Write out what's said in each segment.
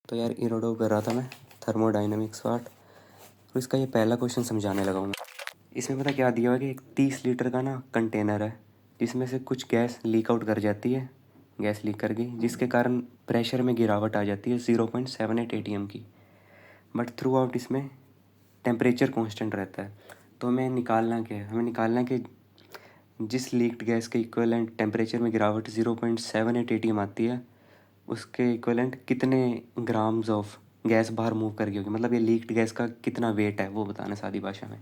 तो यार इरोडो कर रहा था मैं, थर्मोडाइनमिक्स पार्ट। तो इसका ये पहला क्वेश्चन समझाने लगा हूँ मैं। इसमें पता क्या दिया हुआ है कि एक 30 लीटर का ना कंटेनर है, जिसमें से कुछ गैस लीक आउट कर जाती है, गैस लीक कर गई, जिसके कारण प्रेशर में गिरावट आ जाती है 0.78 ATM की। बट थ्रू आउट इसमें टेम्परेचर कांस्टेंट रहता है। तो हमें निकालना क्या है, हमें निकालना है कि जिस लीक्ड गैस के इक्वलेंट टेम्परेचर में गिरावट 0.78 ATM आती है, उसके इक्वलेंट कितने ग्राम्स ऑफ गैस बाहर मूव कर गई होगी, मतलब ये लीक्ड गैस का कितना वेट है वो बताना सादी भाषा में।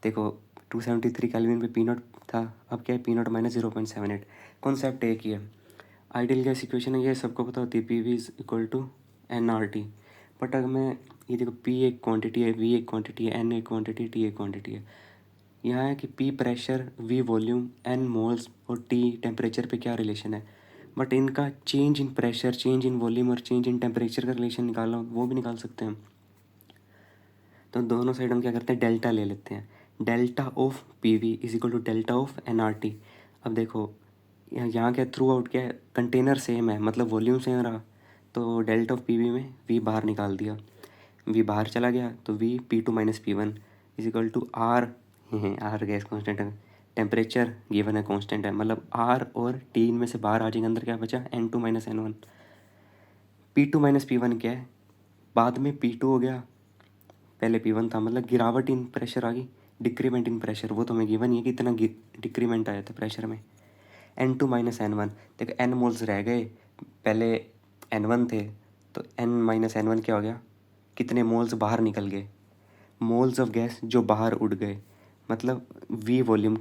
देखो 273 केल्विन पे पी नॉट था, अब क्या है पी नॉट माइनस 0.78। कॉन्सेप्ट एक ही है, आइडियल गैस इक्वेशन है, ये सबको पता होती है, P V is equal to N R T. But अगर मैं ये देखो, पी एक क्वांटिटी है, वी एक क्वांटिटी है, एन एक क्वांटिटी है, टी एक क्वांटिटी है। यहाँ है कि P pressure, V volume, N moles और टी टेम्परेचर पे क्या रिलेशन है। बट इनका change in pressure, change in volume और चेंज इन टेम्परेचर का रिलेशन निकालना वो भी निकाल सकते हैं हम। तो दोनों साइड हम क्या करते हैं, डेल्टा ले लेते हैं। Delta of P V is equal to delta of N R T. अब देखो यहाँ क्या थ्रू आउट क्या है, कंटेनर सेम है, मतलब वॉल्यूम सेम रहा, तो डेल्टा ऑफ पी वी में वी बाहर निकाल दिया, वी बाहर चला गया, तो V P two minus P one is equal to R. R gas constant है, टेम्परेचर गिवन है कांस्टेंट है, मतलब आर और टी में से बाहर आ जाएंगे, अंदर क्या बचा N two minus N one. P two minus P one क्या है, बाद में पी टू हो गया, पहले पी वन था, मतलब गिरावट इन प्रेशर आ गई, डिक्रीमेंट इन प्रेशर, वो तो हमें गिवन ही है कि इतना डिक्रीमेंट आया था प्रेशर में। N two minus N one, देखो एन मोल्स रह गए, पहले एन वन थे, तो एन माइनस एन वन क्या हो गया, कितने मोल्स बाहर निकल गए, मोल्स ऑफ गैस जो बाहर उड़ गए, मतलब वी वॉल्यूम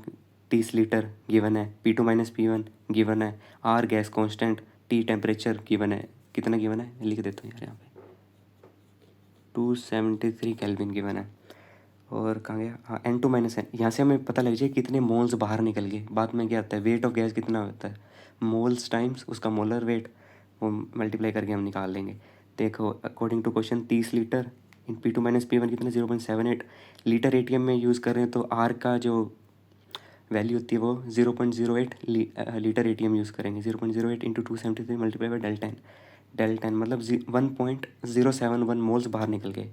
30 लीटर गिवन है, P two minus P one given है, R gas constant, T temperature given है, कितना गिवन है लिख देता हूँ यार यहाँ पे, 273 केल्विन गिवन है। और कहाँ गया, हाँ एन टू माइनस एन, यहाँ से हमें पता लग जाए कितने मोल्स बाहर निकल गए। बाद में क्या आता है, वेट ऑफ गैस कितना होता है, मोल्स टाइम्स उसका मोलर वेट, वो मल्टीप्लाई करके हम निकाल लेंगे। देखो according to question 30 litre in P two minus P one कितना 0.78 लीटर एटीएम में यूज़ कर रहे हैं, तो आर का जो वैल्यू होती है वो 0.08 लीटर एटीएम यूज़ करेंगे। 0.08 into 273 multiply by del 10, del 10 मतलब 1.071 मोल्स बाहर निकल गए।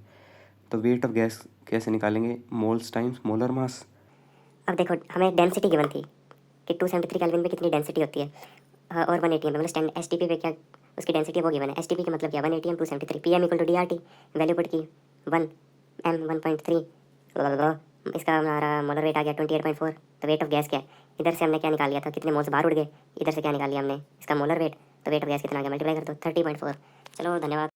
तो वेट ऑफ गैस कैसे निकालेंगे, मोल्स टाइम्स मोलर मास। अब देखो हमें डेंसिटी गिवन थी कि 273 केल्विन पे कितनी डेंसिटी होती है, और 1 ATM पे मतलब स्टैंड STP पे क्या उसकी डेंसिटी है वो गिवन है। STP का मतलब क्या, 1 ATM 273, PM equal to DRT, value put की 1 M 1.3, इसका हमारा मोलर वेट आ गया 28.4। तो वेट ऑफ गैस क्या है, इधर से हमने क्या निकाल लिया था, कितने मोल्स बाहर उड़ गए, इधर से क्या निकाल लिया हमने, इसका मोलर वेट, तो वेट ऑफ गैस कितना आ गया, मल्टीप्लाई कर दो 30.4। चलो धन्यवाद।